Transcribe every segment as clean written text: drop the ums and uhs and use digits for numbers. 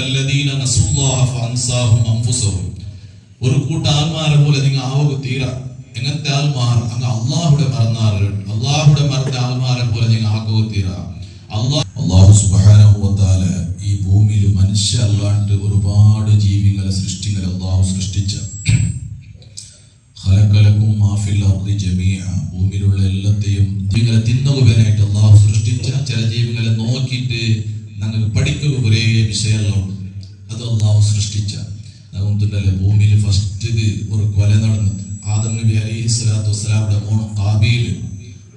കല്ലദീന നസുല്ലാഹ ഫഅൻസാഹും അൻഫുസഹും. ഒരു കൂട്ട ആൾമാരെ പോലെ നിങ്ങൾ ആവുക തീര. എങ്ങനത്തെ ആൾമാർ? അങ്ങ് അള്ളാഹുടെ മറന്ന ആൾമാരെ പോലെ നിങ്ങൾ ആക്കുക തീര. അള്ളാഹു സുബ്ഹാനഹു വ തആല ഈ ഭൂമിയിൽ മനുഷ്യ അല്ലാണ്ട് ഒരുപാട് ജീവികളെ സൃഷ്ടികളെ അള്ളാഹു സൃഷ്ടിച്ച ഖലഖലകും മാ ഫിൽ അർദി ജമീഅ, ഭൂമിയിലുള്ള എല്ലാത്തെയും ജീവികളെ തിന്നുകയായിട്ട് അള്ളാഹു സൃഷ്ടിച്ച ചില ജീവികളെ നോക്കിയിട്ട് ഞങ്ങൾക്ക് പഠിക്കുക കുറേ വിഷയമെല്ലാം അത് അള്ളാഹു സൃഷ്ടിച്ച. അതുകൊണ്ടല്ലേ ഭൂമിയിൽ ഫസ്റ്റ് ഒരു കൊല നടന്നത്. ആദം നബി അലൈഹി സ്വലാത്തു വസ്സലാമിന്റെ മോൻ ഖാബീൽ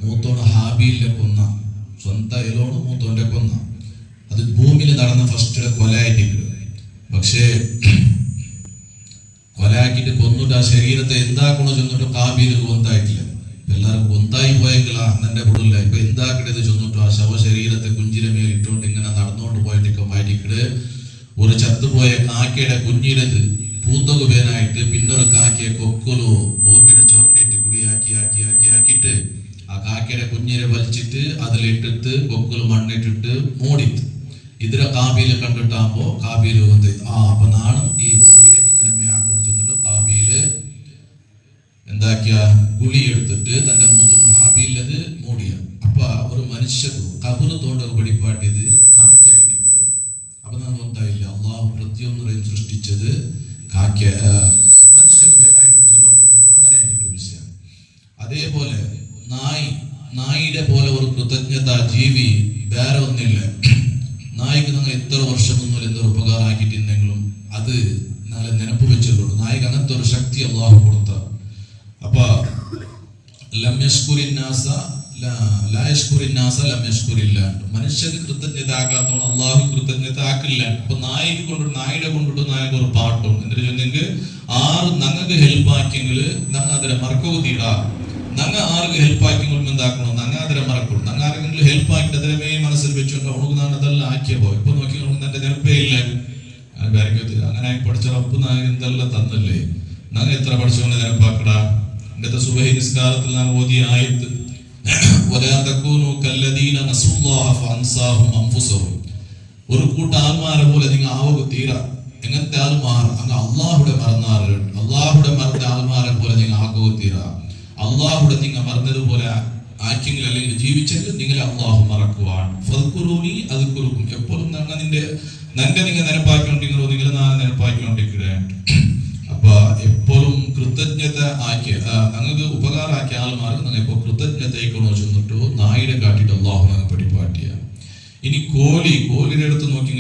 മൂത്തോണ് ഹാബീലിനെ കൊന്ന, സ്വന്തം എലോണ് മൂത്തോന്റെ കൊന്ന. അത് ഭൂമിയിൽ നടന്ന ഫസ്റ്റ് കൊലയായിട്ട്. പക്ഷേ കൊലയാക്കിയിട്ട് കൊന്നിട്ട് ആ ശരീരത്തെ എന്താക്കണോ ചെന്നിട്ട് ഖാബീൽ കൊന്തായിട്ടില്ല. എല്ലാവർക്കും കൊന്തായി പോയെങ്കിലാ അന്നെ വിടില്ല. ഇപ്പൊ എന്താക്കിട്ടത് ചെന്നിട്ട് ആ ശവശരീരത്തെ കുഞ്ചിരമേൽ ഇട്ടുകൊണ്ട് ഇങ്ങനെ നടന്നുകൊണ്ട് പോയിട്ടൊക്കെ മാറ്റിക്കിട്ട് ഒരു ചത്തുപോയ കാക്കയുടെ കുഞ്ഞിരത് പൂത്തൊക്കെ പേനായിട്ട് പിന്നൊരു കാക്കയെ കൊക്കലോ ഭൂമിയുടെ ചൊരണ്ടിട്ട് കുടിയാക്കിയിട്ട് ആ കാക്കയുടെ കുഞ്ഞിരെ വലിച്ചിട്ട് അതിലിട്ടിട്ട് കൊക്കല് മണ്ണിട്ടിട്ട് മൂടിത്ത്. ഇതിലെ കാബീല് കണ്ടിട്ടാകുമ്പോ കാബീല് അപ്പൊ നാണം ഈ ബോഡിയിലെ ഇങ്ങനെ മേയാക്കൊണ്ട് ചെന്നിട്ട് കാബീല് എന്താക്കിയ കുളി എടുത്തിട്ട് തന്റെ മൂന്ന് ഹാബീലത് മൂടിയ. അപ്പൊ ഒരു മനുഷ്യക്ക് കബറ് തോണ്ടൊക്കെ പിടിപ്പാട്ടിയത് കാക്കയായിട്ട്. അപ്പൊ നമുക്ക് എന്തായില്ല, അള്ളാഹു പ്രത്യൊന്നരെയും സൃഷ്ടിച്ചത് കാക്ക മനുഷ്യക്ക് പേരായിട്ട് ചൊല്ലുമ്പോഴത്തേക്കും അങ്ങനെ ആയിട്ട് വിഷയം. അതേപോലെ നായിയുടെ പോലെ ഒരു കൃതജ്ഞത ജീവി വേറെ ഒന്നില്ല. നായിക്ക് നിങ്ങൾ എത്ര വർഷം മുന്നിൽ എന്തൊരു ഉപകാരം ആക്കിയിട്ടുണ്ടെങ്കിലും അത് നാളെ നിനപ്പ് വെച്ചുള്ളൂ. നായിക്ക് അങ്ങനത്തെ ഒരു ശക്തി അള്ളാഹു കൊടുത്ത. അപ്പൊ മനുഷ്യന് കൃതജ്ഞത ആക്കാത്തോണ്ട് അള്ളാഹു കൃതജ്ഞത ആക്കില്ല. അപ്പൊ നായിയുടെ കൊണ്ടിട്ട് നായക ഒരു പാട്ടും എന്നിട്ട് ചൊന്നെങ്കിൽ ഞങ്ങൾക്ക് ഹെൽപ്പ് ആക്കിയെങ്കിൽ ഞങ്ങൾ അതിനെ മറക്കുക തീരാ. ഞങ്ങൾ ആർക്ക് ഹെൽപ്പ് ആക്കിയെങ്കിലും എന്താക്കണം, ഞങ്ങൾ അതിനെ മറക്കും. ഞങ്ങൾ ആരെങ്കിലും ഹെൽപ്പ് ആക്കിയിട്ട് അതിനെ മനസ്സിൽ വെച്ചോണ്ട് അവൾക്ക് ഞാൻ അതെല്ലാം ആക്കിയപ്പോ ഇപ്പൊ നോക്കി എന്റെ നെനപ്പേ ഇല്ല. അങ്ങനെ പഠിച്ച റബ്ബ് നായക എന്തെല്ലാം തന്നല്ലേ. ഞങ്ങൾ എത്ര പഠിച്ചോണ്ട് നെനപ്പാക്കടാ. ഇന്നത്തെ സുബഹി നിസ്കാരത്തിൽ ഞാൻ ഓതിയ ആയത്ത് ഒരു കൂട്ട ആൾമാരെ പോലെ നിങ്ങൾ ആവുക തീര. എങ്ങനത്തെ ആൾമാർ? അങ്ങ് അള്ളാഹുടെ മറന്ന ആൾമാരെ പോലെ നിങ്ങൾ ആക്കുക തീര. അള്ളാഹുടെ നിങ്ങൾ മറന്നതുപോലെ ആക്കിയെങ്കിൽ അല്ലെങ്കിൽ ജീവിച്ചെങ്കിൽ നിങ്ങളെ അള്ളാഹു മറക്കുവാൻ. ഫദ്കുറൂനി അദ്കുറുക്കും. എപ്പോഴും നിങ്ങൾ നിരപ്പാക്കിക്കൊണ്ടിരിക്കണോ, നിങ്ങൾ നാളെ നിരപ്പാക്കിക്കൊണ്ടിരിക്കുക. അപ്പൊ എപ്പോഴും കൃതജ്ഞത ആക്കിയ ഞങ്ങൾക്ക് ഉപകാരമാക്കിയ ആൾമാർക്ക് നിങ്ങൾ ഇപ്പൊ കൃതജ്ഞതയ്ക്കണോ ചെന്നിട്ടോ നായിടെ കാട്ടിട്ട് അള്ളാഹു ഞങ്ങൾ പഠിപ്പാട്ടിയ. ഇനി കോഴിയുടെ അടുത്ത് നോക്കി